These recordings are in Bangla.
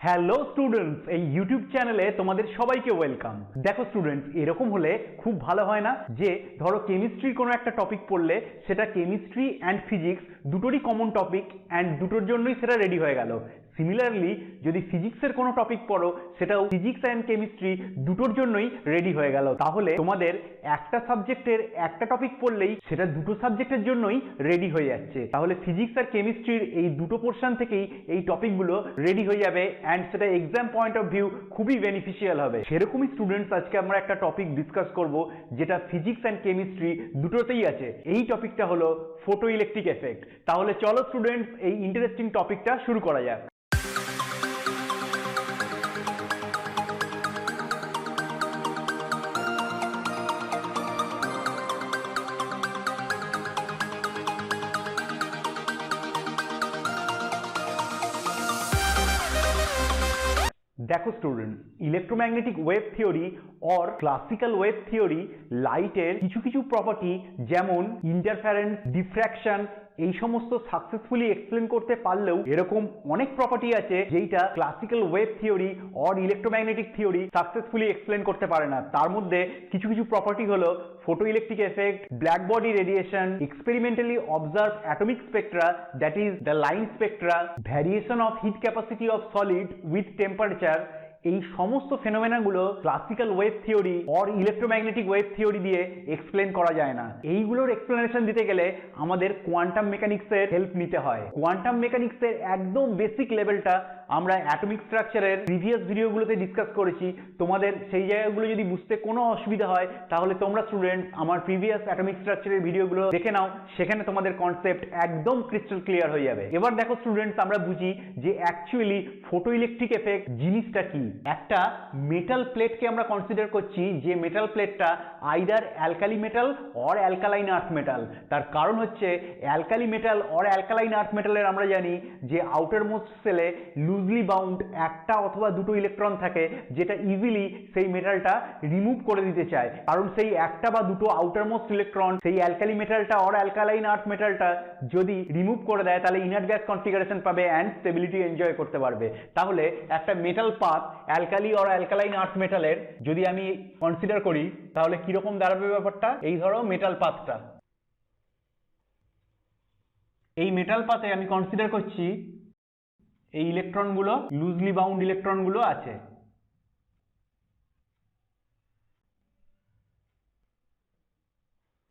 হ্যালো স্টুডেন্টস, এই ইউটিউব চ্যানেলে তোমাদের সবাইকে ওয়েলকাম। দেখো স্টুডেন্টস, এরকম হলে খুব ভালো হয় না যে ধরো কেমিস্ট্রির কোনো একটা টপিক পড়লে সেটা কেমিস্ট্রি অ্যান্ড ফিজিক্স দুটোরই কমন টপিক অ্যান্ড দুটোর জন্যই সেটা রেডি হয়ে গেল। সিমিলারলি যদি ফিজিক্সের কোনো টপিক পড়ো সেটাও ফিজিক্স অ্যান্ড কেমিস্ট্রি দুটোর জন্যই রেডি হয়ে গেল। তাহলে তোমাদের একটা সাবজেক্টের একটা টপিক পড়লেই সেটা দুটো সাবজেক্টের জন্যই রেডি হয়ে যাচ্ছে। তাহলে ফিজিক্স আর কেমিস্ট্রির এই দুটো পোর্শন থেকেই এই টপিকগুলো রেডি হয়ে যাবে অ্যান্ড সেটা এক্সাম পয়েন্ট অফ ভিউ খুবই বেনিফিশিয়াল হবে। সেরকমই স্টুডেন্টস, আজকে আমরা একটা টপিক ডিসকাস করব যেটা ফিজিক্স অ্যান্ড কেমিস্ট্রি দুটোতেই আছে। এই টপিকটা হলো ফটো ইলেকট্রিক এফেক্ট। তাহলে চলো স্টুডেন্টস, এই ইন্টারেস্টিং টপিকটা শুরু করা যাক। দেখো student, electromagnetic wave theory or classical wave theory লাইটের কিছু কিছু প্রপার্টি যেমন ইন্টারফারেন্স, ডিফ্র্যাকশন এই সমস্ত সাকসেসফুলি এক্সপ্লেন করতে পারলেও এরকম অনেক প্রপার্টি আছে যেটা classical wave theory or electromagnetic theory successfully explain করতে পারে না। তার মধ্যে কিছু কিছু প্রপার্টি হলো photo electric effect, black body radiation, experimentally observe atomic spectra that is the line spectra, variation of heat capacity of solid with temperature. এই সমস্ত ফেনোমেনাগুলো classical wave theory or electromagnetic wave theory দিয়ে এক্সপ্লেন করা যায় না। এইগুলোর এক্সপ্লেনেশন দিতে গেলে আমাদের কোয়ান্টাম মেকানিক্সের হেল্প নিতে হয়। কোয়ান্টাম মেকানিক্সের একদম বেসিক লেভেলটা আমরা অ্যাটমিক স্ট্রাকচারের প্রিভিয়াস ভিডিওগুলোতে ডিসকাস করেছি। তোমাদের সেই জায়গাগুলো যদি বুঝতে কোনো অসুবিধা হয় তাহলে তোমরা স্টুডেন্ট আমার প্রিভিয়াস অ্যাটমিক স্ট্রাকচারের ভিডিওগুলো দেখে নাও, সেখানে তোমাদের কনসেপ্ট একদম ক্রিস্টাল ক্লিয়ার হয়ে যাবে। এবার দেখো স্টুডেন্টস, আমরা বুঝি যে অ্যাকচুয়ালি ফটো ইলেকট্রিক এফেক্ট জিনিসটা কি। একটা মেটাল প্লেটকে আমরা কনসিডার করছি যে মেটাল প্লেটটা either alkali metal or alkaline earth metal. তার কারণ হচ্ছে alkali metal or alkaline earth মেটালের আমরা জানি যে আউটার মোস্ট সেলে লুজলি বাউন্ড একটা অথবা দুটো ইলেকট্রন থাকে যেটা ইজিলি সেই মেটালটা রিমুভ করে দিতে চায়। কারণ সেই একটা বা দুটো আউটার মোস্ট ইলেকট্রন সেই অ্যালকালি মেটালটা অর অ্যালকালাইন আর্থ মেটালটা যদি রিমুভ করে দেয় তাহলে ইনার্ট গ্যাস কনফিগারেশন পাবে অ্যান্ড স্টেবিলিটি এনজয় করতে পারবে। তাহলে একটা মেটাল পাথ অ্যালকালি অর অ্যালকালাইন আর্থ মেটালের যদি আমি কনসিডার করি তাহলে কিরকম দাঁড়াবে ব্যাপারটা। এই ধরো মেটাল পাথটা, এই মেটাল পাথে আমি কনসিডার করছি এই ইলেকট্রনগুলো লুজলি বাউন্ড ইলেকট্রনগুলো আছে।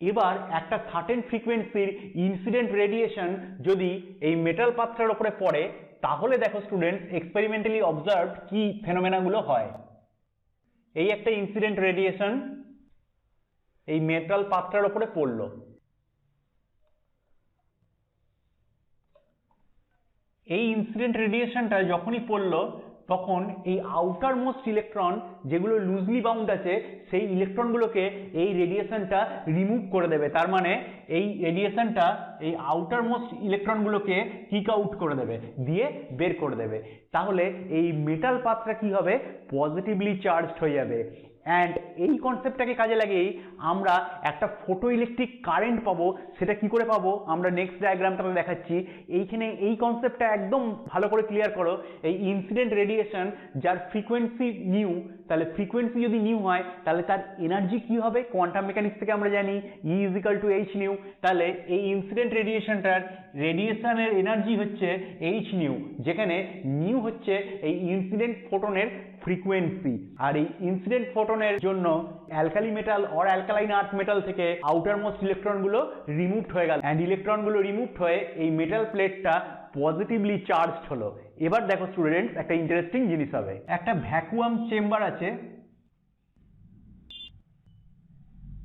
এবার একটা সার্টেন ফ্রিকোয়েন্সির ইনসিডেন্ট রেডিয়েশন যদি এই মেটাল পাথটার উপরে পড়ে তাহলে দেখো স্টুডেন্ট এক্সপেরিমেন্টালি অবজার্ভ কি ফেনোমেনাগুলো হয়। এই একটা ইনসিডেন্ট রেডিয়েশন এই মেটাল পাথটার উপরে পড়লো। এই ইনসিডেন্ট রেডিয়েশনটা যখনই পড়লো তখন এই আউটার মোস্ট ইলেকট্রন যেগুলো লুজলি বাউন্ড আছে সেই ইলেকট্রনগুলোকে এই রেডিয়েশনটা রিমুভ করে দেবে। তার মানে এই রেডিয়েশনটা এই আউটার মোস্ট ইলেকট্রনগুলোকে কিক আউট করে দেবে, দিয়ে বের করে দেবে। তাহলে এই মেটাল পাথটা কি হবে, পজিটিভলি চার্জড হয়ে যাবে। অ্যান্ড এই কনসেপ্টটাকে কাজে লাগিয়েই আমরা একটা ফটো ইলেকট্রিক কারেন্ট পাবো। সেটা কি করে পাবো আমরা নেক্সট ডায়াগ্রামটাতে দেখাচ্ছি। এইখানে এই কনসেপ্টটা একদম ভালো করে ক্লিয়ার করো। এই ইনসিডেন্ট রেডিয়েশন যার ফ্রিকোয়েন্সি নিউ, তাহলে ফ্রিকোয়েন্সি যদি নিউ হয় তাহলে তার এনার্জি কি হবে, কোয়ান্টাম মেকানিক্স থেকে আমরা জানি E = h নিউ। তাহলে এই ইনসিডেন্ট রেডিয়েশনটার রেডিয়েশনের এনার্জি হচ্ছে h নিউ, যেখানে নিউ হচ্ছে এই ইনসিডেন্ট ফোটনের ফ্রিকোয়েন্সি। আর এই ইনসিডেন্ট ফোটনের জন্য alkali metal or alkaline earth metal থেকে আউটার মোস্ট ইলেকট্রনগুলো রিমুভড হয়ে গেল অ্যান্ড ইলেকট্রনগুলো রিমুভড হয়ে এই মেটাল প্লেটটা পজিটিভলি চার্জড হলো। এবার দেখো স্টুডেন্টস, একটা ইন্টারেস্টিং জিনিস হবে। একটা ভ্যাকুয়াম চেম্বার আছে,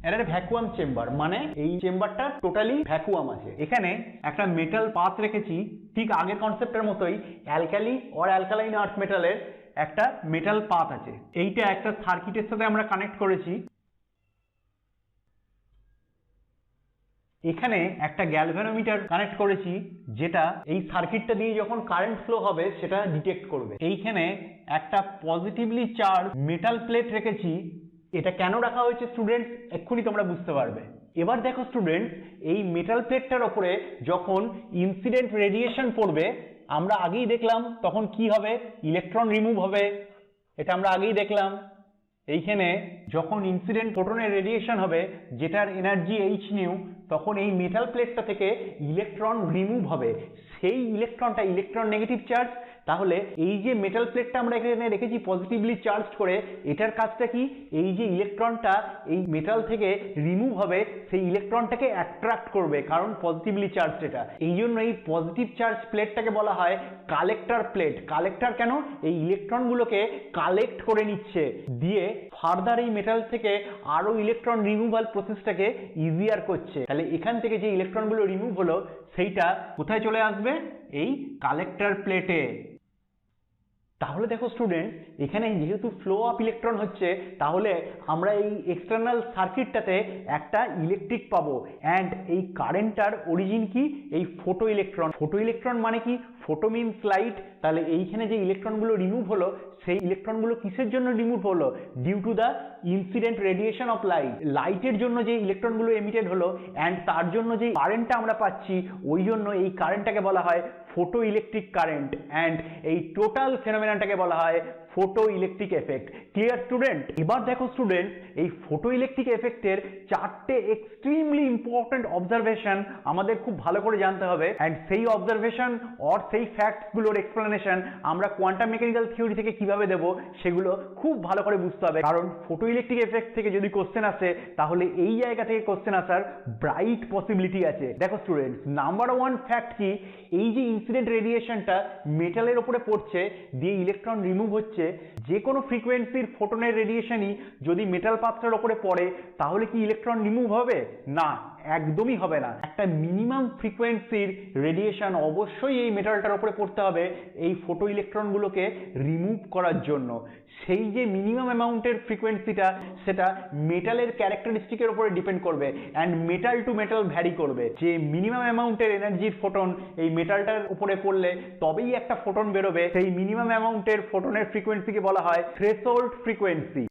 এটা ভ্যাকুয়াম চেম্বার, মানে এই চেম্বারটা টোটালি ভ্যাকুয়াম আছে। এখানে একটা মেটাল পাথ রেখেছি ঠিক আগের কনসেপ্টের মতোই, অ্যালকালি অর অ্যালকালাইন আর্থ মেটালের একটা মেটাল পাথ আছে। এইটা একটা সার্কিটের সাথে আমরা কানেক্ট করেছি। এখানে একটা গ্যালভানোমিটার কানেক্ট করেছি যেটা এই সার্কিটটা দিয়ে যখন কারেন্ট ফ্লো হবে সেটা ডিটেক্ট করবে। এইখানে একটা পজিটিভলি চার্জ মেটাল প্লেট রেখেছি। এটা কেন রাখা হয়েছে স্টুডেন্টস এক্ষুনি তোমরা বুঝতে পারবে। এবার দেখো স্টুডেন্টস, এই মেটাল প্লেটটার উপরে যখন ইনসিডেন্ট রেডিয়েশন পড়বে আমরা আগেই দেখলাম তখন কি হবে, ইলেকট্রন রিমুভ হবে, এটা আমরা আগেই দেখলাম। এইখানে যখন ইনসিডেন্ট ফোটনের রেডিয়েশন হবে যেটার এনার্জি এইচ নিউ, তখন এই মেটাল প্লেটটা থেকে ইলেকট্রন রিমুভ হবে, সেই ইলেকট্রনটা ইলেকট্রন নেগেটিভ চার্জ। তাহলে এই যে মেটাল প্লেটটা আমরা এখানে রেখেছি পজিটিভলি চার্জ করে, এটার কাজটা কি, এই যে ইলেকট্রনটা এই মেটাল থেকে রিমুভ হবে সেই ইলেকট্রনটাকে অ্যাট্রাক্ট করবে, কারণ পজিটিভলি চার্জ এটা। এই জন্য এই পজিটিভ চার্জ প্লেটটাকে বলা হয় কালেক্টর প্লেট। কালেক্টর কেন, এই ইলেকট্রনগুলোকে কালেক্ট করে নিচ্ছে, দিয়ে ফার্দার এই মেটাল থেকে আরো ইলেকট্রন রিমুভাল প্রসেসটাকে ইজিয়ার করছে। তাহলে এখান থেকে যে ইলেকট্রনগুলো রিমুভ হলো সেইটা কোথায় চলে আসবে, এই কালেক্টর প্লেটে। তাহলে দেখো স্টুডেন্ট, এখানে যেহেতু ফ্লো অফ ইলেকট্রন হচ্ছে, তাহলে আমরা এই এক্সটার্নাল সার্কিটটাতে একটা ইলেকট্রিক পাবো। অ্যান্ড এই কারেন্টটার অরিজিন কি, এই ফোটো ইলেকট্রন। ফোটো ইলেকট্রন মানে কি, ফোটো মিনস লাইট। তাহলে এইখানে যে ইলেকট্রনগুলো রিমুভ হলো সেই ইলেকট্রনগুলো কিসের জন্য রিমুভ হলো, due to the incident radiation of light. লাইটের জন্য যে ইলেকট্রনগুলো এমিটেড হলো অ্যান্ড তার জন্য যে কারেন্টটা আমরা পাচ্ছি, ওই জন্য এই কারেন্টটাকে বলা হয় ফোটো ইলেকট্রিক কারেন্ট। অ্যান্ড এই টোটাল ফেনোমেননটাকে বলা হয় photo electric effect. Clear student? এবার দেখো স্টুডেন্ট, এই ফোটো ইলেকট্রিক এফেক্টের চারটে এক্সট্রিমলি ইম্পর্টেন্ট অবজারভেশন আমাদের খুব ভালো করে জানতে হবে। অ্যান্ড সেই অবজারভেশন অর সেই ফ্যাক্টগুলোর এক্সপ্লেনেশন আমরা কোয়ান্টাম মেকানিক্যাল থিওরি থেকে কিভাবে দেব সেগুলো খুব ভালো করে বুঝতে হবে। কারণ ফোটো ইলেকট্রিক এফেক্ট থেকে যদি কোশ্চেন আসে, তাহলে এই জায়গা থেকে কোশ্চেন আসার ব্রাইট পসিবিলিটি আছে। দেখো স্টুডেন্টস, নাম্বার ওয়ান ফ্যাক্ট কি, এই যে ইনসিডেন্ট রেডিয়েশনটা মেটালের উপরে পড়ছে দিয়ে ইলেকট্রন রিমুভ হচ্ছে, যে কোনো ফ্রিকোয়েন্সির ফোটনের রেডিয়েশনই যদি মেটাল পাত্রের উপরে পড়ে, তাহলে কি ইলেকট্রন রিমুভ হবে? না, একদমই হবে না। একটা মিনিমাম ফ্রিকোয়েন্সির রেডিয়েশন অবশ্যই এই মেটালটার উপরে পড়তে হবে এই ফোটো ইলেকট্রনগুলোকে রিমুভ করার জন্য। সেই যে মিনিমাম অ্যামাউন্টের ফ্রিকোয়েন্সিটা, সেটা মেটালের ক্যারেক্টারিস্টিকের উপরে ডিপেন্ড করবে and metal to metal vary করবে। যে মিনিমাম অ্যামাউন্টের এনার্জির ফোটন এই মেটালটার উপরে পড়লে তবেই একটা ফোটন বেরোবে, সেই মিনিমাম অ্যামাউন্টের ফোটনের ফ্রিকোয়েন্সিকে বলা হয় থ্রেশহোল্ড ফ্রিকোয়েন্সি।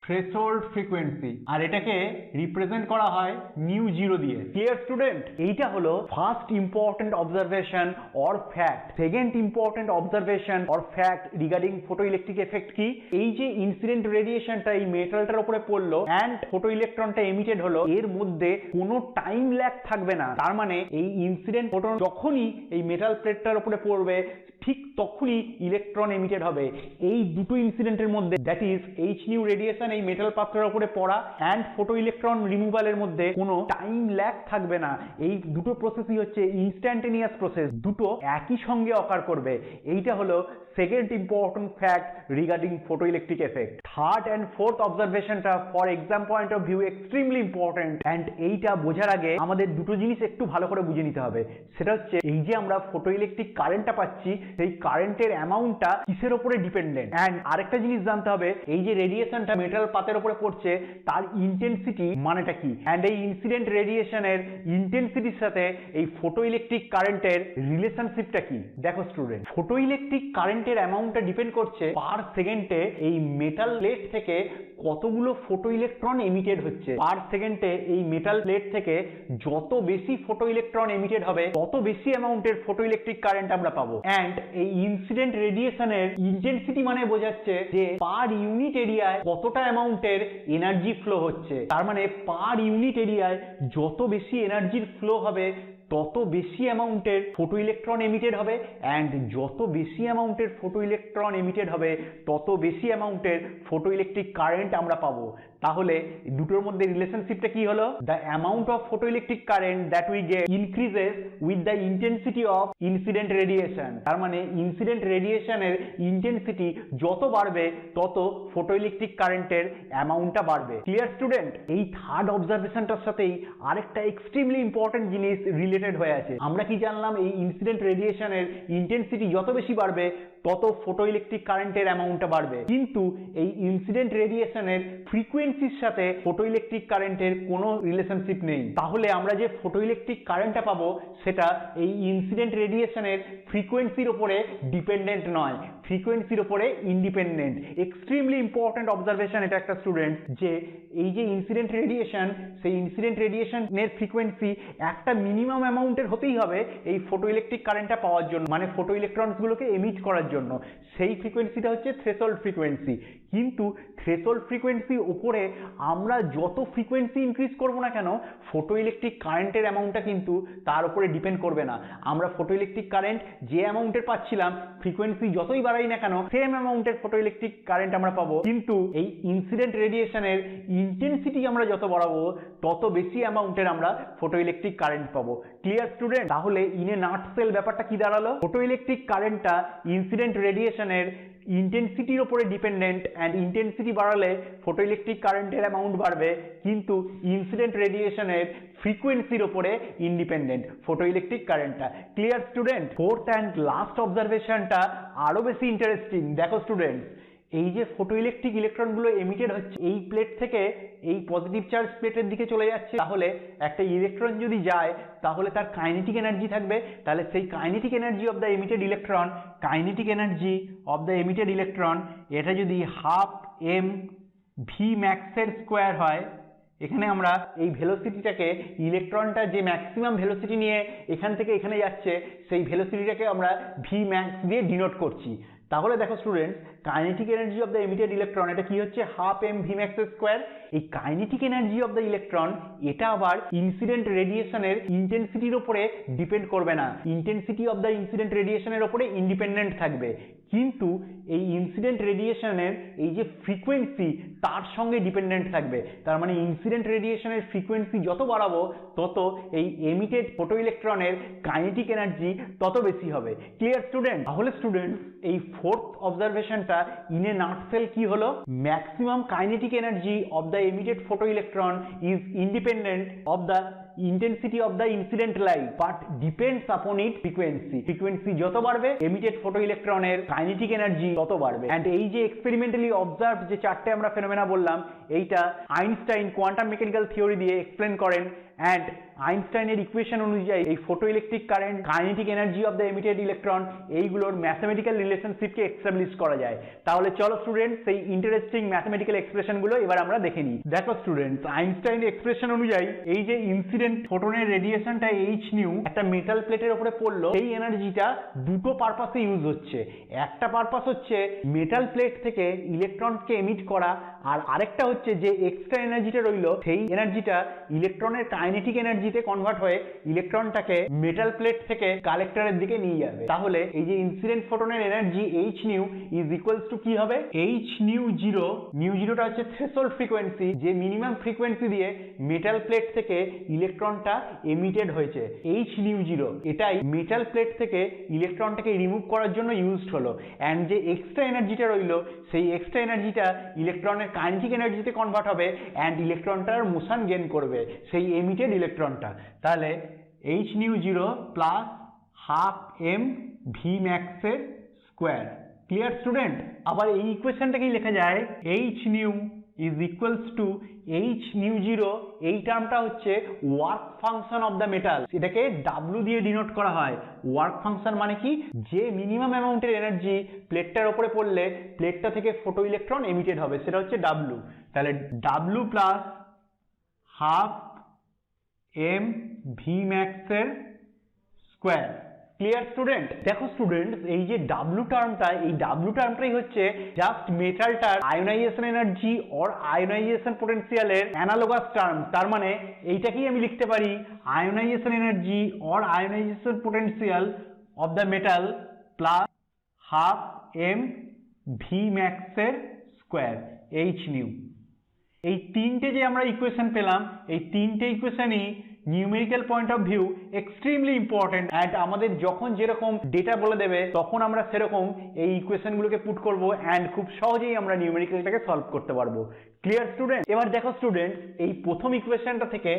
থ্রেশহোল্ড ফ্রিকোয়েন্সি, আর এটাকে রিপ্রেজেন্ট করা হয় μ0 দিয়ে। Clear student? এইটা হলো first important observation or fact. Second important observation or fact regarding photo electric effect কি, এই যে ইনসিডেন্ট রেডিয়েশনটা এই মেটালটার উপরে পড়লো অ্যান্ড ফোটো ইলেকট্রনটা এমিটেড হলো, এর মধ্যে কোনো টাইম ল্যাগ থাকবে না। তার মানে এই ইনসিডেন্ট ফোটন যখনই এই মেটাল প্লেটটার উপরে পড়বে, ঠিক তখনই ইলেকট্রন এমিটেড হবে। এই দুটো ইনসিডেন্টের মধ্যে, that is H new radiation এই মেটাল পাত্রের উপরে পড়া অ্যান্ড ফোটো ইলেকট্রন রিমুভালের মধ্যে কোনো টাইম ল্যাগ থাকবে না। এই দুটো প্রসেসই হচ্ছে ইনস্ট্যান্টেনিয়াস প্রসেস, দুটো একই সঙ্গে অকার করবে। এইটা হলো second important fact regarding photo electric effect. Third and fourth অবজারভেশনটা for exam point of view extremely important. And এইটা বোঝার আগে আমাদের দুটো জিনিস একটু ভালো করে বুঝে নিতে হবে। সেটা হচ্ছে, এই যে আমরা ফোটো ইলেকট্রিক কারেন্টটা পাচ্ছি, সেই কারেন্টের অ্যামাউন্টটা কিসের উপরে ডিপেন্ডেন্ট। অ্যান্ড আরেকটা জিনিস জানতে হবে, এই যে রেডিয়েশনটা মেটাল পাতের উপরে পড়ছে তার ইন্টেন্সিটি মানেটা কি। অ্যান্ড এই ইনসিডেন্ট রেডিয়েশনের ইন্টেন্সিটির সাথে এই ফোটো ইলেকট্রিক কারেন্টের রিলেশনশিপটা কি। দেখো স্টুডেন্ট, ফোটো ইলেকট্রিক কারেন্টের অ্যামাউন্টটা ডিপেন্ড করছে পার সেকেন্ডে এই মেটাল প্লেট থেকে কতগুলো ফোটো ইলেকট্রন এমিটেড হচ্ছে। পার সেকেন্ডে এই মেটাল প্লেট থেকে যত বেশি ফোটো ইলেকট্রন এমিটেড হবে, তত বেশি অ্যামাউন্টের ফোটো ইলেকট্রিক কারেন্ট আমরা পাবো। অ্যান্ড এই ইনসিডেন্ট রেডিয়েশনের ইন্টেন্সিটি মানে বোঝাচ্ছে যে পার ইউনিট এরিয়ায় কতটা অ্যামাউন্টের এনার্জি ফ্লো হচ্ছে। তার মানে পার ইউনিট এরিয়ায় যত বেশি এনার্জির ফ্লো হবে, তত বেশি অ্যামাউন্টের ফোটো ইলেকট্রন এমিটেড হবে। অ্যান্ড যত বেশি অ্যামাউন্টের ফোটো ইলেকট্রন এমিটেড হবে, তত বেশি অ্যামাউন্টের ফোটো ইলেকট্রিক কারেন্ট আমরা পাবো। তাহলে দুটোর মধ্যে রিলেশনশিপটা কি হলো, the amount of photo electric current that we get increases with the intensity of incident radiation. তার মানে ইনসিডেন্ট রেডিয়েশনের ইন্টেন্সিটি যত বাড়বে, তত ফোটো ইলেকট্রিক কারেন্টের অ্যামাউন্টটা বাড়বে। Clear student? এই থার্ড অবজারভেশনটার সাথেই আরেকটা এক্সট্রিমলি ইম্পর্টেন্ট জিনিস রিলেটেড হয়ে আছে। আমরা কি জানলাম, এই ইনসিডেন্ট রেডিয়েশনের ইন্টেন্সিটি যত বেশি বাড়বে, তত ফোটো ইলেকট্রিক কারেন্টের অ্যামাউন্টটা বাড়বে। কিন্তু এই ইনসিডেন্ট রেডিয়েশনের ফ্রিকোয়েন্সির সাথে ফোটো ইলেকট্রিক কারেন্টের কোনো রিলেশনশিপ নেই। তাহলে আমরা যে ফোটো ইলেকট্রিক কারেন্টটা পাবো, সেটা এই ইনসিডেন্ট রেডিয়েশনের ফ্রিকোয়েন্সির উপরে ডিপেন্ডেন্ট নয়। ফ্রিকোয়েন্সির উপরে ইন্ডিপেন্ডেন্ট। এক্সট্রিমলি ইম্পর্টেন্ট অবজারভেশন এটা একটা স্টুডেন্ট, যে এই যে ইনসিডেন্ট রেডিয়েশন, সেই ইনসিডেন্ট রেডিয়েশনের ফ্রিকোয়েন্সি একটা মিনিমাম অ্যামাউন্টের হতেই হবে এই ফটো ইলেকট্রিক কারেন্টটা পাওয়ার জন্য, মানে ফটো ইলেকট্রনসগুলোকে এমিট করার জন্য। সেই ফ্রিকোয়েন্সিটা হচ্ছে থ্রেশহোল্ড ফ্রিকোয়েন্সি। কিন্তু থ্রেশহোল্ড ফ্রিকোয়েন্সির উপরে আমরা যত ফ্রিকোয়েন্সি ইনক্রিজ করবো না কেন, ফটো ইলেকট্রিক কারেন্টের অ্যামাউন্টটা কিন্তু তার উপরে ডিপেন্ড করবে না। আমরা ফটো ইলেকট্রিক কারেন্ট যে অ্যামাউন্টের পাচ্ছিলাম, ফ্রিকোয়েন্সি যতই বাড়াই না কেন সেম অ্যামাউন্টের ফটো ইলেকট্রিক কারেন্ট আমরা পাবো। কিন্তু এই ইনসিডেন্ট রেডিয়েশনের ইন্টেন্সিটি আমরা যত বাড়াবো, তত বেশি অ্যামাউন্টের আমরা ফটো ইলেকট্রিক কারেন্ট পাবো। Clear student? তাহলে ইন এ নাটসেল ব্যাপারটা কি দাঁড়ালো? ফটো ইলেকট্রিক কারেন্টটা ইনসিডেন্ট রেডিয়েশনের ইন্টেন্সিটির উপরে ডিপেন্ডেন্ট, অ্যান্ড ইন্টেন্সিটি বাড়ালে ফটো ইলেকট্রিক কারেন্টের অ্যামাউন্ট বাড়বে, কিন্তু ইনসিডেন্ট রেডিয়েশনের ফ্রিকোয়েন্সির উপরে ইন্ডিপেন্ডেন্ট ফটো ইলেকট্রিক কারেন্টটা। Clear student? Fourth and last অবজারভেশনটা আরো বেশি ইন্টারেস্টিং। দেখো স্টুডেন্ট, এই যে ফটো ইলেকট্রিক ইলেকট্রনগুলো এমিটেড হচ্ছে এই প্লেট থেকে এই পজিটিভ চার্জ প্লেটের দিকে চলে যাচ্ছে, তাহলে একটা ইলেকট্রন যদি যায় তাহলে তার কাইনেটিক এনার্জি থাকবে। তাহলে সেই kinetic energy of the emitted electron, kinetic energy of the emitted electron, এটা যদি হাফ এম ভি ম্যাক্সের স্কোয়ার হয়, এখানে আমরা এই ভেলোসিটিটাকে, ইলেকট্রনটা যে ম্যাক্সিমাম ভেলোসিটি নিয়ে এখান থেকে এখানে যাচ্ছে, সেই ভেলোসিটিটাকে আমরা ভি ম্যাক্স দিয়ে ডিনোট করছি। তাহলে দেখো student, kinetic energy of the emitted electron এটা কি হচ্ছে? Half m v max square. এই kinetic energy of the electron এটা আবার ইনসিডেন্ট রেডিয়েশনের ইন্টেন্সিটির উপরে ডিপেন্ড করবে না, ইন্টেন্সিটি অফ দ্য ইনসিডেন্ট রেডিয়েশনের উপরে ইন্ডিপেন্ডেন্ট থাকবে। কিন্তু এই ইনসিডেন্ট রেডিয়েশনের এই যে ফ্রিকোয়েন্সি, তার সঙ্গে ডিপেন্ডেন্ট থাকবে। তার মানে ইনসিডেন্ট রেডিয়েশনের ফ্রিকোয়েন্সি যত বাড়াবো, তত এই এমিটেড ফটো ইলেকট্রনের কাইনেটিক এনার্জি তত বেশি হবে। Clear student? তাহলে স্টুডেন্ট, এই ফোর্থ অবজারভেশনটা ইন এ নাটসেল কি হলো? Maximum kinetic energy of the emitted photo electron is independent of the intensity of the incident light but depends upon its frequency. Frequency যত বাড়বে, এমিটেড ফটো ইলেকট্রনের কাইনেটিক এনার্জি তত বাড়বে। এন্ড এই যে এক্সপেরিমেন্টালি অবজার্ভ যে চারটে আমরা ফেনোমেনা বললাম, এইটা আইনস্টাইন কোয়ান্টাম মেকানিক্যাল থিওরি দিয়ে এক্সপ্লেন করেন। অ্যান্ড আইনস্টাইনের ইকুয়েশন অনুযায়ী এই photo electric current, kinetic energy of the emitted electron, এইগুলোর ম্যাথমেটিক্যাল রিলেশনশিপকে এস্টাবলিশ করা যায়। তাহলে চলো স্টুডেন্ট, সেই ইন্টারেস্টিং ম্যাথমেটিক্যাল এক্সপ্রেশনগুলো এবার আমরা দেখে নিই। দেখো স্টুডেন্ট, আইনস্টাইনের এক্সপ্রেশন অনুযায়ী এই যে ইনসিডেন্ট ফোটনের রেডিয়েশনটা এইচ নিউ একটা মেটাল প্লেটের উপরে পড়লো, এই এনার্জিটা দুটো পারপাসে ইউজ হচ্ছে। একটা পারপাস হচ্ছে মেটাল প্লেট থেকে ইলেকট্রনকে এমিট করা, আর আরেকটা হচ্ছে যে এক্সট্রা এনার্জিটা রইলো, সেই এনার্জিটা ইলেকট্রনের কাইনেটিক এনার্জিতে কনভার্ট হয়ে ইলেকট্রনটাকে মেটাল প্লেট থেকে কালেক্টরের দিকে নিয়ে যাবে। তাহলে এই যে ইনসিডেন্ট ফোটনের energy h nu is equals to কি হবে? এইচ নিউ জিরো, নিউ জিরোটা হচ্ছে থ্রেশহোল্ড ফ্রিকোয়েন্সি, যে মিনিমাম ফ্রিকোয়েন্সি দিয়ে মেটাল প্লেট থেকে ইলেকট্রনটা এমিটেড হয়েছে। এইচ নিউ জিরো এটাই মেটাল প্লেট থেকে ইলেকট্রনটাকে রিমুভ করার জন্য ইউজড হলো। অ্যান্ড যে এক্সট্রা এনার্জিটা রইলো, সেই এক্সট্রা এনার্জিটা ইলেকট্রনের কাইনেটিক এনার্জিতে কনভার্ট হবে, অ্যান্ড ইলেকট্রনটার মোশন গেইন করবে সেই এমিটেড ইলেকট্রনটা। তাহলে h nu zero plus half m v ম্যাক্সের স্কোয়ার। Clear student? আবার এই ইকুয়েশনটাকেই লেখা যায় h nu is equals to h nu zero, এই টার্মটা হচ্ছে work function of the metal, এটাকে ডাব্লু দিয়ে ডিনোট করা হয়। ওয়ার্ক ফাংশন মানে কি? যে মিনিমাম অ্যামাউন্টের এনার্জি প্লেটটার উপরে পড়লে প্লেটটা থেকে ফটো ইলেকট্রন এমিটেড হবে, সেটা হচ্ছে ডাব্লু। তাহলে W plus half m v ম্যাক্সের স্কোয়ার। Clear student? দেখো স্টুডেন্ট, এই যে ডাব্লু টার্মটা, এই ডাব্লু টার্মটাই হচ্ছে জাস্ট মেটালটার আয়োনাইজেশন এনার্জি অর আয়োনাইজেশন পোটেনশিয়ালের অ্যানালোগাস টার্ম। তার মানে এইটাকেই আমি লিখতে পারি ionization energy or ionization potential of the metal plus half m v ম্যাক্সের স্কোয়ার এইচ নিউ। এই তিনটে যে আমরা ইকুয়েশন পেলাম, এই তিনটে ইকুয়েশনই numerical point of view extremely important. And আমাদের যখন যেরকম ডেটা বলে দেবে, তখন আমরা সেরকম এই ইকুয়েশনগুলোকে পুট করব, অ্যান্ড খুব সহজেই আমরা নিউমেরিক্যালটাকে সলভ করতে পারবো। Clear student? এবার দেখো স্টুডেন্ট, এই প্রথম ইকুয়েশনটা থেকে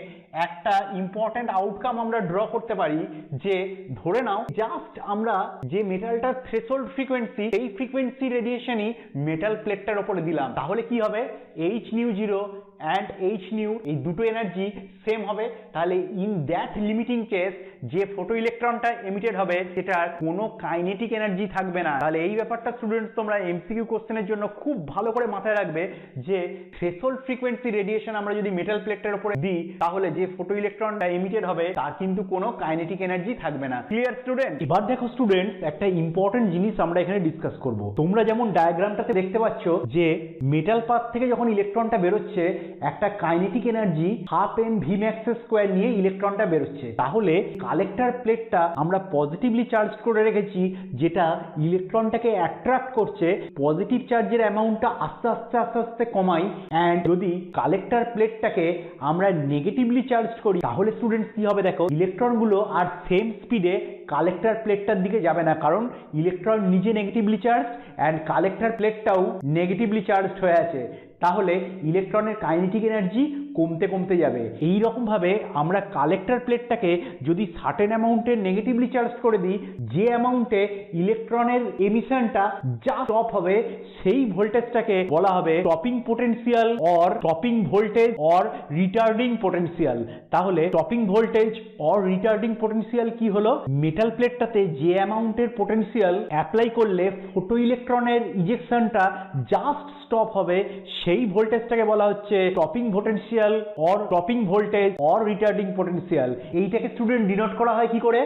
একটা ইম্পর্টেন্ট আউটকাম আমরা ড্র করতে পারি, যে ধরে নাও জাস্ট আমরা যে মেটালটার থ্রেশহোল্ড ফ্রিকোয়েন্সি, এই ফ্রিকোয়েন্সি রেডিয়েশনই মেটাল প্লেটটার উপরে দিলাম, তাহলে কি হবে? H nu zero and H nu এই দুটো এনার্জি সেম হবে, তাহলে ইন দ্যাট লিমিটিং কেস যে ফটো ইলেকট্রনটা এমিটেড হবে সেটার কোনো কাইনেটিক এনার্জি থাকবে না। তাহলে এই ব্যাপারটা স্টুডেন্টস তোমরা এমসিকিউ কোশ্চেনের জন্য খুব ভালো করে মাথায় রাখবে যে থ্রেশহোল্ড ফ্রিকোয়েন্সি রেডিয়েশন আমরা যদি মেটাল প্লেটের উপরে দিই তাহলে যে ফটো ইলেকট্রনটা এমিটেড হবে তার কিন্তু কোনো কাইনেটিক এনার্জি থাকবে না। Clear student? এবার দেখো স্টুডেন্টস, একটা ইম্পর্টেন্ট জিনিস আমরা এখানে ডিসকাস করব। তোমরা যেমন ডায়াগ্রামটাতে দেখতে পাচ্ছ যে মেটাল পাথ থেকে যখন ইলেকট্রনটা বেরোচ্ছে একটা কাইনেটিক এনার্জি 12 mv² নিয়ে ইলেকট্রনটা বেরোচ্ছে। তাহলে কালেক্টর প্লেটটা আমরা পজিটিভলি চার্জ করে রেখেছি, যেটা ইলেকট্রনটাকে অ্যাট্রাক্ট করছে। পজিটিভ চার্জের অ্যামাউন্টটা আস্তে আস্তে আস্তে আস্তে কমাই, অ্যান্ড যদি কালেক্টর প্লেটটাকে আমরা নেগেটিভলি চার্জ করি তাহলে স্টুডেন্টস কি হবে দেখো, ইলেকট্রনগুলো আর সেম স্পিডে কালেক্টর প্লেটটার দিকে যাবে না, কারণ ইলেকট্রন নিজে নেগেটিভলি চার্জ অ্যান্ড কালেক্টর প্লেটটাও নেগেটিভলি চার্জড হয়ে আছে। তাহলে ইলেকট্রনের কাইনেটিক এনার্জি কমতে কমতে যাবে। এই রকম ভাবে আমরা কালেক্টর প্লেটটাকে যদি সার্টেন অ্যামাউন্টের নেগেটিভলি চার্জ করে দিই, যে অ্যামাউন্টে ইলেকট্রনের এমিশনটা যা স্টপ হবে সেই ভোল্টেজটাকে বলা হবে stopping potential or stopping voltage or retarding potential. তাহলে stopping voltage or retarding potential কি হলো, মেটাল প্লেটটাতে যে অ্যামাউন্টের পোটেনশিয়াল অ্যাপ্লাই করলে ফটো ইলেকট্রনের ইজেকশনটা জাস্ট স্টপ হবে সেই ভোল্টেজটাকে বলা হচ্ছে stopping potential or stopping voltage or retarding potential. এইটাকে স্টুডেন্ট ডিনোট করা হয় কি করে,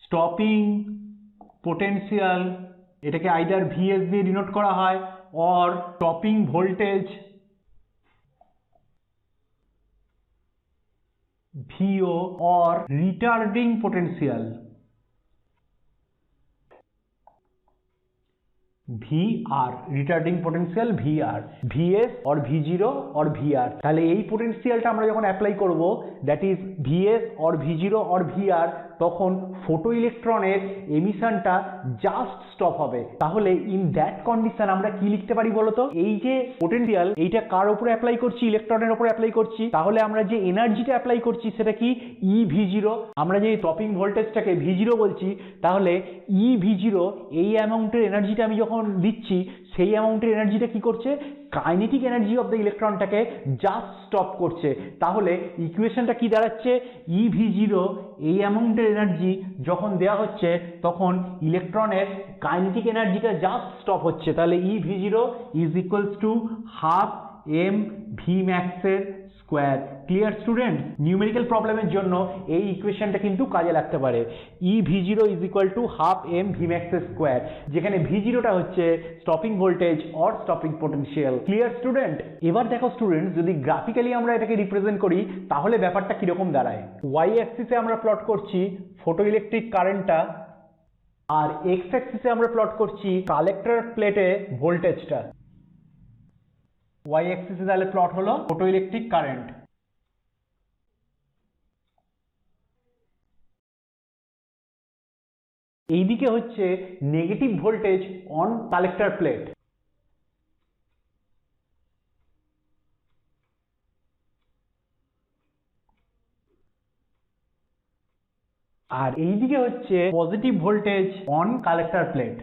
স্টপিং পোটেনশিয়াল এটাকে আইদার ভিএস দিয়ে ডিনোট করা হয় or stopping voltage V O or retarding potential VR, retarding potential VR, VS or V0 or VR। তাহলে এই পোটেনশিয়ালটা আমরা যখন অ্যাপ্লাই করব, that is VS or V0 or VR, তখন ফটো ইলেকট্রনের এমিশনটা জাস্ট স্টপ হবে। তাহলে ইন দ্যাট কন্ডিশন আমরা কি লিখতে পারি বলতো, এই যে পোটেনশিয়াল এইটা কার উপরে অ্যাপ্লাই করছি, ইলেকট্রনের উপরে অ্যাপ্লাই করছি, তাহলে আমরা যে এনার্জিটা অ্যাপ্লাই করছি সেটা কি EV0। আমরা যে স্টপিং ভোল্টেজটাকে V0 বলছি, তাহলে EV0 এই অ্যামাউন্টের এনার্জিটা আমি যখন দিচ্ছি সেই অ্যামাউন্টের এনার্জিটা কি করছে, কাইনেটিক এনার্জি অফ দ্য ইলেকট্রনটাকে জাস্ট স্টপ করছে। তাহলে ইকুয়েশনটা কি দাঁড়াচ্ছে, EV0 এই অ্যামাউন্টের এনার্জি যখন দেওয়া হচ্ছে তখন ইলেকট্রনের কাইনেটিক এনার্জিটা জাস্ট স্টপ হচ্ছে। তাহলে EV0 is equals two 12 mv max এর স্কোয়ার। Clear student? নিউমেরিক্যাল প্রবলেমের জন্য এই ইকুয়েশনটা কিন্তু কাজে লাগতে পারে। EV0 is equal two 12 mv max এর স্কোয়ার, যেখানে V0টা হচ্ছে stopping voltage or stopping potential. Clear student? এবার দেখো স্টুডেন্ট, যদি গ্রাফিক্যালি আমরা এটাকে রিপ্রেজেন্ট করি তাহলে ব্যাপারটা কিরকম দাঁড়ায়। ওয়াই অ্যাক্সিসে আমরা প্লট করছি ফটো ইলেকট্রিক কারেন্টটা, আর এক্স অ্যাক্সিসে আমরা প্লট করছি কালেক্টর প্লেটে ভোল্টেজটা। ওয়াই অ্যাক্সিসে তাহলে প্লট হলো ফটো ইলেকট্রিক কারেন্ট, এইদিকে হচ্ছে negative voltage on collector plate. আর এইদিকে হচ্ছে positive voltage on collector plate.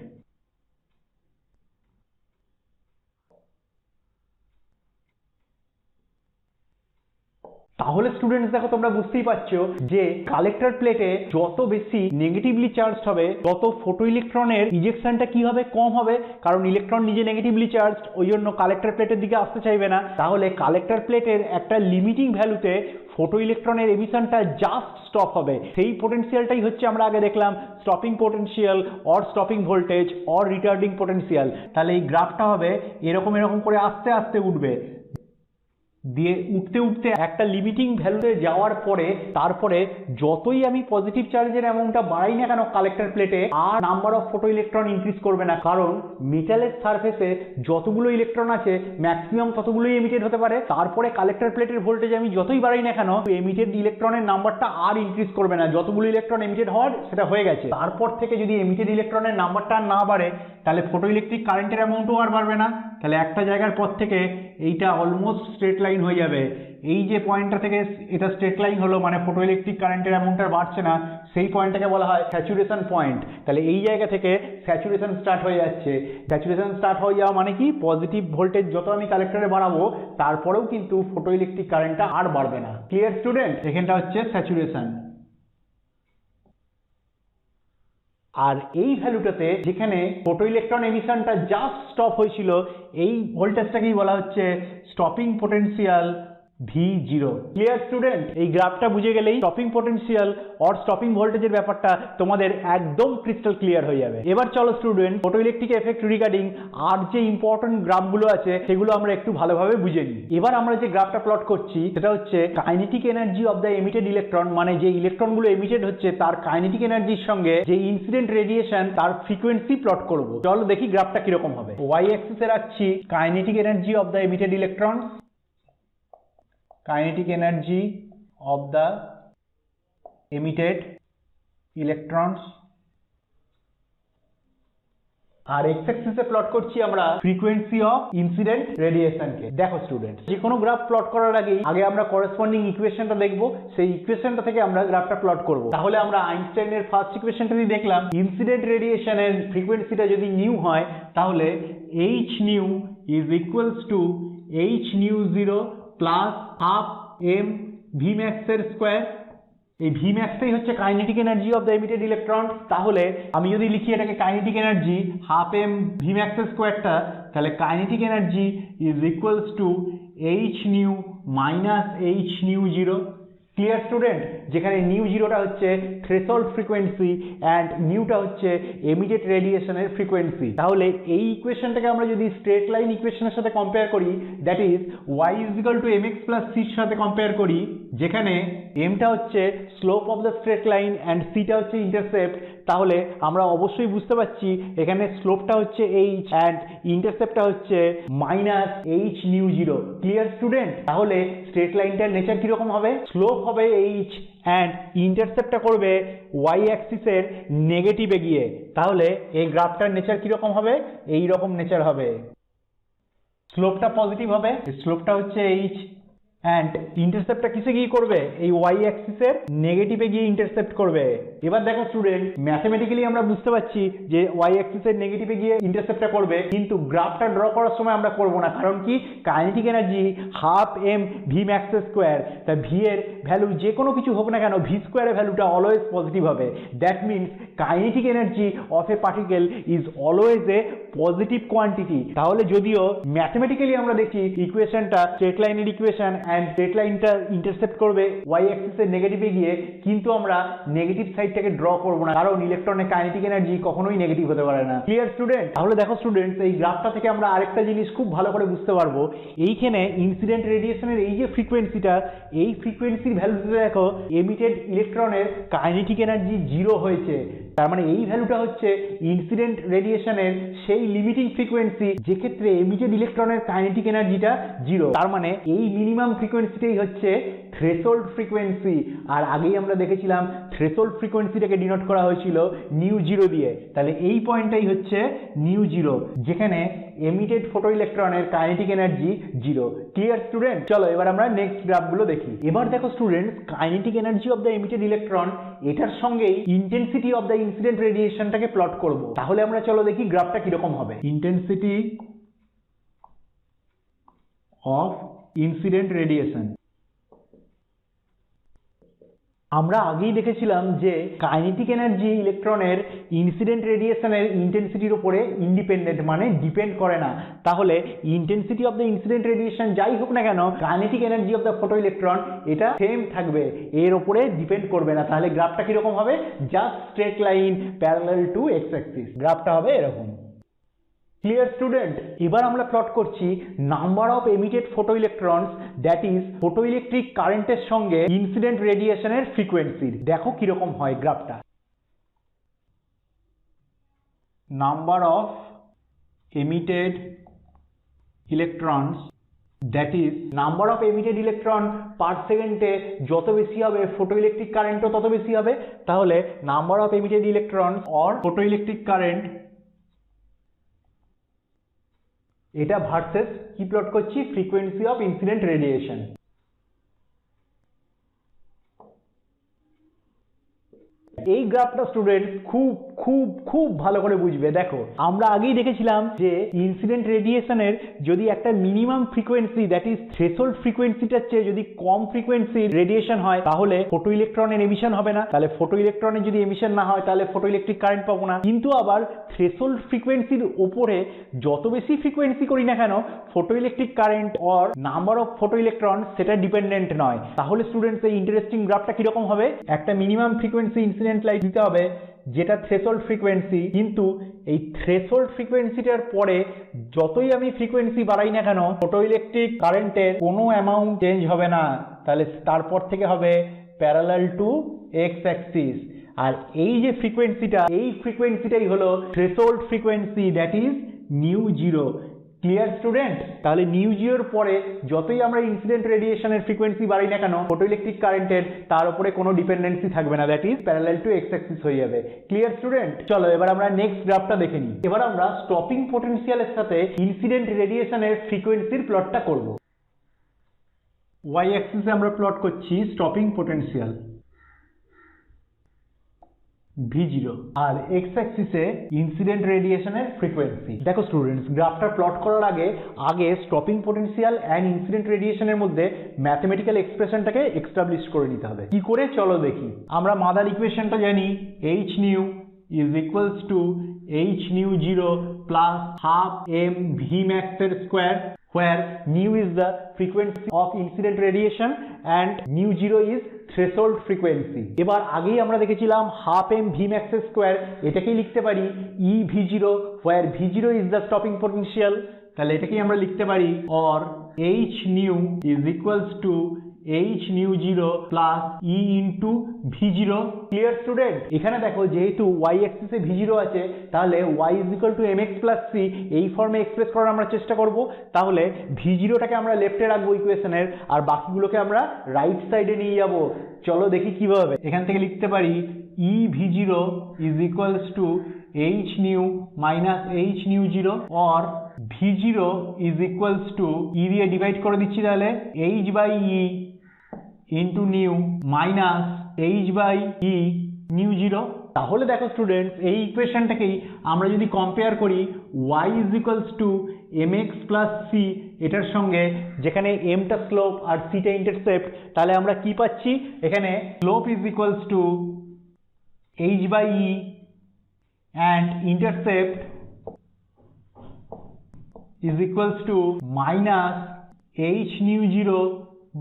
তাহলে স্টুডেন্টস দেখো, তোমরা বুঝতেই পারছো যে কালেক্টর প্লেটে যত বেশি নেগেটিভলি চার্জ হবে তত ফটো ইলেকট্রনের ইজেকশনটা কি হবে, কম হবে, কারণ ইলেকট্রন নিজে নেগেটিভলি চার্জ, ওই জন্য কালেক্টর প্লেটের দিকে আসতে চাইবে না। তাহলে কালেক্টর প্লেটের একটা লিমিটিং ভ্যালুতে ফটো ইলেকট্রনের এমিশনটা জাস্ট স্টপ হবে। সেই পোটেনশিয়ালটাই হচ্ছে আমরা আগে দেখলাম stopping potential or stopping voltage or retarding potential. তাহলে এই গ্রাফটা হবে এরকম এরকম করে আস্তে আস্তে উঠবে, দিয়ে উঠতে উঠতে একটা লিমিটিং ভ্যালুতে যাওয়ার পরে তারপরে যতই আমি পজিটিভ চার্জের অ্যামাউন্টটা বাড়াই না কেন কালেক্টর প্লেটে, আর number of photo electron increase করবে না, কারণ মেটালের সারফেসে যতগুলো ইলেকট্রন আছে ম্যাক্সিমাম ততগুলোই এমিটেড হতে পারে। তারপরে কালেক্টর প্লেটের ভোল্টেজ আমি যতই বাড়াই না কেন এমিটেড ইলেকট্রনের নাম্বারটা আর ইনক্রিজ করবে না, যতগুলো ইলেকট্রন এমিটেড হওয়ার সেটা হয়ে গেছে। তারপর থেকে যদি এমিটেড ইলেকট্রনের নাম্বারটা না বাড়ে তাহলে ফটো ইলেকট্রিক কারেন্টের অ্যামাউন্টও আর বাড়বে না। তাহলে একটা জায়গার পর থেকে এইটা অলমোস্ট স্ট্রেট লাইন হয়ে যাবে, এই যে পয়েন্টটা থেকে এটা স্ট্রেট লাইন হলো, মানে ফটোইলেকট্রিক কারেন্টের অ্যামাউন্টটা বাড়ছে না, সেই পয়েন্টটাকে বলা হয় স্যাচুরেশন পয়েন্ট। তাহলে এই জায়গা থেকে স্যাচুরেশন স্টার্ট হয়ে যাচ্ছে। স্যাচুরেশন স্টার্ট হয়ে যাওয়া মানে কি, পজিটিভ ভোল্টেজ যত আমি কালেক্টরে বাড়াবো তারপরেও কিন্তু ফটোইলেকট্রিক কারেন্টটা আর বাড়বে না। Clear student? এখানটা হচ্ছে স্যাচুরেশন। আর এই ভ্যালুটাতে যেখানে ফটো ইলেকট্রন এমিশনটা জাস্ট স্টপ হয়েছিল, এই ভোল্টেজটাকেই বলা হচ্ছে stopping potential V0। Clear student? এই গ্রাফটা বুঝে গেলেই স্টপিং পোটেনশিয়াল অর স্টপিং ভোল্টেজের ব্যাপারটা তোমাদের একদম ক্রিস্টাল ক্লিয়ার হয়ে যাবে। এবার চলো student, photo electric effect regarding আর যে ইম্পর্টেন্ট গ্রাফগুলো আছে সেগুলো আমরা একটু ভালোভাবে বুঝে নিই। এবার আমরা যে গ্রাফটা প্লট করছি সেটা হচ্ছে kinetic energy of the emitted electron, মানে যে ইলেকট্রনগুলো এমিটেড হচ্ছে তার কাইনেটিক এনার্জির সঙ্গে যে ইনসিডেন্ট রেডিয়েশন তার ফ্রিকোয়েন্সি প্লট করব। চলো দেখি গ্রাফটা কিরকম হবে। ওয়াই অ্যাক্সিসে রাখছি kinetic energy of the emitted electron, kinetic energy of the emitted electrons, আর এক্স অ্যাক্সিসে প্লট করছি আমরা ফ্রিকোয়েন্সি অফ ইনসিডেন্ট রেডিয়েশনকে। দেখো স্টুডেন্ট, যে কোনো গ্রাফ প্লট করার আগে আমরা করেসপন্ডিং ইকুয়েশনটা দেখব, সেই ইকুয়েশনটা থেকে আমরা গ্রাফটা প্লট করব। তাহলে আমরা আইনস্টাইনের ফার্স্ট ইকুয়েশনটা দিয়ে দেখলাম ইনসিডেন্ট রেডিয়েশনের ফ্রিকোয়েন্সিটা যদি নিউ হয় তাহলে h new is equals two h new 0 plus half m V ম্যাক্সের স্কোয়ার। এই ভি ম্যাক্সটাই হচ্ছে kinetic energy of the emitted electron. তাহলে আমি যদি লিখি এটাকে kinetic energy half m V ম্যাক্সের স্কোয়ারটা, তাহলে kinetic energy is equals two h new minus h new 0। Clear student? যেখানে নিউ 0টা হচ্ছে থ্রেশহোল্ড ফ্রিকোয়েন্সি অ্যান্ড নিউটা হচ্ছে এমিটেড রেডিয়েশনের ফ্রিকোয়েন্সি। তাহলে এই ইকুয়েশনটাকে আমরা যদি স্ট্রেট লাইন ইকুয়েশনের সাথে কম্পেয়ার করি, that is y is equal to mx plus c এর সাথে কম্পেয়ার করি, যেখানে mটা হচ্ছে slope of the straight line and cটা হচ্ছে ইন্টারসেপ্ট, তাহলে আমরা অবশ্যই বুঝতে পারছি এখানে স্লোপটা হচ্ছে h অ্যান্ড ইন্টারসেপ্টটা হচ্ছে minus h new 0। Clear student? তাহলে স্ট্রেট লাইনটার নেচার কিরকম হবে? স্লোপ হবে h অ্যান্ড ইন্টারসেপ্টটা করবে y অ্যাক্সিসের নেগেটিভে গিয়ে। তাহলে এই গ্রাফটার নেচার কিরকম হবে? এই রকম নেচার হবে। স্লোপটা পজিটিভ হবে, স্লোপটা হচ্ছে h অ্যান্ড ইন্টারসেপ্টটা কিসে গিয়ে করবে? এই y অ্যাক্সিসের নেগেটিভে গিয়ে ইন্টারসেপ্ট করবে। এবার দেখো স্টুডেন্ট, ম্যাথমেটিক্যালি আমরা বুঝতে পারছি যে y অ্যাক্সিসের নেগেটিভে গিয়ে ইন্টারসেপ্টটা করবে, কিন্তু গ্রাফটা ড্র করার সময় আমরা করব না। কারণ কি? Kinetic energy half m V max square, তা ভি এর ভ্যালু যে কোনো কিছু হোক না কেন, ভি স্কোয়ারের ভ্যালুটা অলওয়েজ পজিটিভ হবে। That means kinetic energy of A particle is always a positive quantity. তাহলে যদিও ম্যাথমেটিক্যালি আমরা দেখি ইকুয়েশনটা স্ট্রেট লাইনের ইকুয়েশন অ্যান্ড স্ট্রেট লাইনটা ইন্টারসেপ্ট করবে y অ্যাক্সিসের নেগেটিভে গিয়ে, কিন্তু আমরা নেগেটিভ সাইডটাকে ড্র করব না, কারণ ইলেকট্রনের কাইনেটিক এনার্জি কখনোই নেগেটিভ হতে পারে না। Clear student? তাহলে দেখো স্টুডেন্টস, এই গ্রাফটা থেকে আমরা আরেকটা জিনিস খুব ভালো করে বুঝতে পারবো। এইখানে ইনসিডেন্ট রেডিয়েশনের এই যে ফ্রিকোয়েন্সিটা, এই ফ্রিকোয়েন্সির ভ্যালুতে দেখো এমিটেড ইলেকট্রনের কাইনেটিক এনার্জি 0 হয়েছে। তার মানে এই ভ্যালুটা হচ্ছে ইনসিডেন্ট রেডিয়েশনের সেই লিমিটিং ফ্রিকোয়েন্সি যেক্ষেত্রে এমিটেড ইলেকট্রনের কাইনেটিক এনার্জিটা 0। তার মানে এই মিনিমাম ফ্রিকোয়েন্সিটাই হচ্ছে থ্রেশহোল্ড ফ্রিকোয়েন্সি। আর আগেই আমরা দেখেছিলাম থ্রেশহোল্ড ফ্রিকোয়েন্সিটাকে ডিনোট করা হয়েছিল নিউ 0 দিয়ে। তাহলে এই পয়েন্টটাই হচ্ছে নিউ 0, যেখানে এমিটেড ফটো ইলেকট্রনের কাইনেটিক এনার্জি 0। Clear student? চলো এবার আমরা নেক্সট গ্রাফগুলো দেখি। এবার দেখো student, kinetic energy of the emitted electron, এটার সঙ্গেই ইন্টেন্সিটি অফ দ্য ইনসিডেন্ট রেডিয়েশনটাকে প্লট করব। তাহলে আমরা চলো দেখি গ্রাফটা কিরকম হবে। Intensity of incident radiation. আমরা আগেই দেখেছিলাম যে কাইনেটিক এনার্জি ইলেকট্রনের ইনসিডেন্ট রেডিয়েশনের ইন্টেন্সিটির উপরে ইন্ডিপেন্ডেন্ট, মানে ডিপেন্ড করে না। তাহলে intensity of the incident radiation যাই হোক না কেন, kinetic energy of the photo electron এটা সেম থাকবে, এর উপরে ডিপেন্ড করবে না। তাহলে গ্রাফটা কিরকম হবে? Just straight line parallel to X axis. গ্রাফটা হবে এরকম। Clear student? এবার আমরা প্লট করছি number of emitted photo electrons, that is photo electric কারেন্টের সঙ্গে ইনসিডেন্ট রেডিয়েশনের ফ্রিকোয়েন্সি। দেখো কিরকম হয় গ্রাফটা। Number of emitted electrons, that is number of emitted electron per সেকেন্ডে যত বেশি হবে ফটো ইলেকট্রিক কারেন্টও তত বেশি হবে। তাহলে number of emitted electrons or photo electric current, এটা ভার্সেস কি প্লট করছি? Frequency of incident radiation. এই গ্রাফটা স্টুডেন্ট খুব খুব খুব ভালো করে বুঝবে। দেখো আমরা আগেই দেখেছিলাম যে ইনসিডেন্ট রেডিয়েশনের যদি একটা minimum frequency that is threshold ফ্রিকোয়েন্সিটার চেয়ে যদি কম ফ্রিকোয়েন্সির রেডিয়েশন হয় তাহলে ফটো ইলেকট্রনের এমিশন হবে না। তাহলে ফটো ইলেকট্রনের যদি এমিশন না হয় তাহলে ফটো ইলেকট্রিক কারেন্ট পাবো না। কিন্তু আবার থ্রেশহোল্ড ফ্রিকোয়েন্সির উপরে যত বেশি ফ্রিকোয়েন্সি করি না কেন photo electric current or number of photo electron সেটা ডিপেন্ডেন্ট নয়। তাহলে স্টুডেন্টস এই ইন্টারেস্টিং গ্রাফটা কিরকম হবে, একটা মিনিমাম ফ্রিকোয়েন্সি ইনসিডেন্ট লাইট দিতে হবে যেটা থ্রেশহোল্ড ফ্রিকোয়েন্সি, কিন্তু এই থ্রেশহোল্ড ফ্রিকোয়েন্সিটার পরে যতই আমি ফ্রিকোয়েন্সি বাড়াই না কেন ফটো ইলেকট্রিক কারেন্টের কোনো অ্যামাউন্ট চেঞ্জ হবে না। তাহলে তারপর থেকে হবে প্যারালাল টু এক্স অ্যাক্সিস। আর এই যে ফ্রিকোয়েন্সিটা এই ফ্রিকোয়েন্সিটাই হলো threshold frequency that is new zero. Clear student? তাহলে নিউ জিরোর পরে যতই আমরা ইনসিডেন্ট রেডিয়েশনের ফ্রিকোয়েন্সি বাড়াই না কেন ফটো ইলেকট্রিক কারেন্টের তার উপরে কোনো ডিপেন্ডেন্সি থাকবে না, that is parallel to X Axis হয়ে যাবে। Clear student? চলো এবার আমরা নেক্সট গ্রাফটা দেখে নিই। এবার আমরা স্টপিং পোটেনশিয়ালের সাথে ইনসিডেন্ট রেডিয়েশনের ফ্রিকোয়েন্সির প্লটটা করব। ওয়াই অ্যাক্সিসে আমরা প্লট করছি স্টপিং পোটেনশিয়াল V0 আর এক্স অ্যাক্সিসে ইনসিডেন্ট রেডিয়েশনের ফ্রিকোয়েন্সি। দেখো স্টুডেন্টস গ্রাফটা প্লট করার আগে স্টপিং পোটেনশিয়াল অ্যান্ড ইনসিডেন্ট রেডিয়েশনের মধ্যে ম্যাথমেটিক্যাল এক্সপ্রেশনটাকে এস্টাবলিশ করে নিতে হবে। কি করে চলো দেখি। আমরা মাদার ইকুয়েশনটা জানি h new is equals to h nu 0 plus half m v max square where nu is the frequency of incident radiation and nu 0 is threshold frequency। এবার আগেই আমরা দেখেছিলাম half m v max square এটাকেই লিখতে পারি e v0 where v0 is the stopping potential। তাহলে এটাকেই আমরা লিখতে পারি or h nu is equals to h nu 0 plus e into v0। Clear student? এখানে দেখো যেহেতু y অ্যাক্সিসে v0 আছে তাহলে y is equal to mx plus c এই ফর্মে এক্সপ্রেস করার আমরা চেষ্টা করব। তাহলে v0টাকে আমরা লেফটে রাখবো ইকুয়েশনের আর বাকিগুলোকে আমরা রাইট সাইডে নিয়ে যাব। চলো দেখি কিভাবে। এখান থেকে লিখতে পারি e v0 is equals to h nu minus h nu 0 or v0 is equals to e দিয়ে ডিভাইড করে দিচ্ছি তাহলে h by e into nu minus h by e nu 0। তাহলে দেখো স্টুডেন্টস এই ইকুয়েশনটাকেই আমরা যদি কম্পেয়ার করি y is equals to mx plus c এটার সঙ্গে যেখানে m টা স্লোপ আর c টা ইন্টারসেপ্ট, তাহলে আমরা কি পাচ্ছি এখানে slope is equals to h by e and intercept is equals to minus h nu 0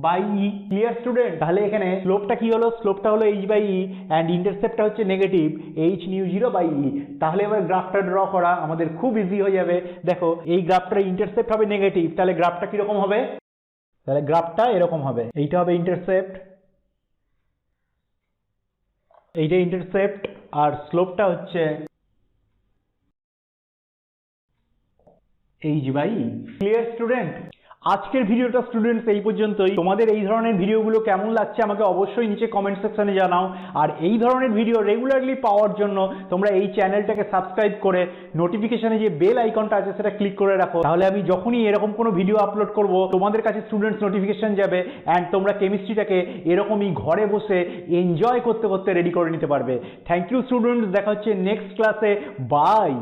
by e। Clear student? তাহলে এখানে স্লোপটা কি হলো, স্লোপটা হলো h by e and ইন্টারসেপ্টটা হচ্ছে negative h nu 0 by e। তাহলে এবার গ্রাফটা ড্র করা আমাদের খুব ইজি হয়ে যাবে। দেখো এই গ্রাফটার ইন্টারসেপ্ট হবে নেগেটিভ, তাহলে গ্রাফটা কিরকম হবে, তাহলে গ্রাফটা এরকম হবে। এইটা হবে ইন্টারসেপ্ট, এইটা ইন্টারসেপ্ট আর স্লোপটা হচ্ছে h by e। Clear student? আজকের ভিডিওটা স্টুডেন্টস এই পর্যন্তই। তোমাদের এই ধরনের ভিডিওগুলো কেমন লাগছে আমাকে অবশ্যই নিচে কমেন্ট সেকশনে জানাও। আর এই ধরনের ভিডিও রেগুলারলি পাওয়ার জন্য তোমরা এই চ্যানেলটাকে সাবস্ক্রাইব করে নোটিফিকেশনে যে বেল আইকনটা আছে সেটা ক্লিক করে রাখো, তাহলে আমি যখনই এরকম কোনো ভিডিও আপলোড করব তোমাদের কাছে স্টুডেন্টস নোটিফিকেশন যাবে অ্যান্ড তোমরা কেমিস্ট্রিটাকে এরকমই ঘরে বসে এনজয় করতে করতে রেডি করে নিতে পারবে। থ্যাংক ইউ স্টুডেন্টস, দেখা হচ্ছে নেক্সট ক্লাসে। বাই।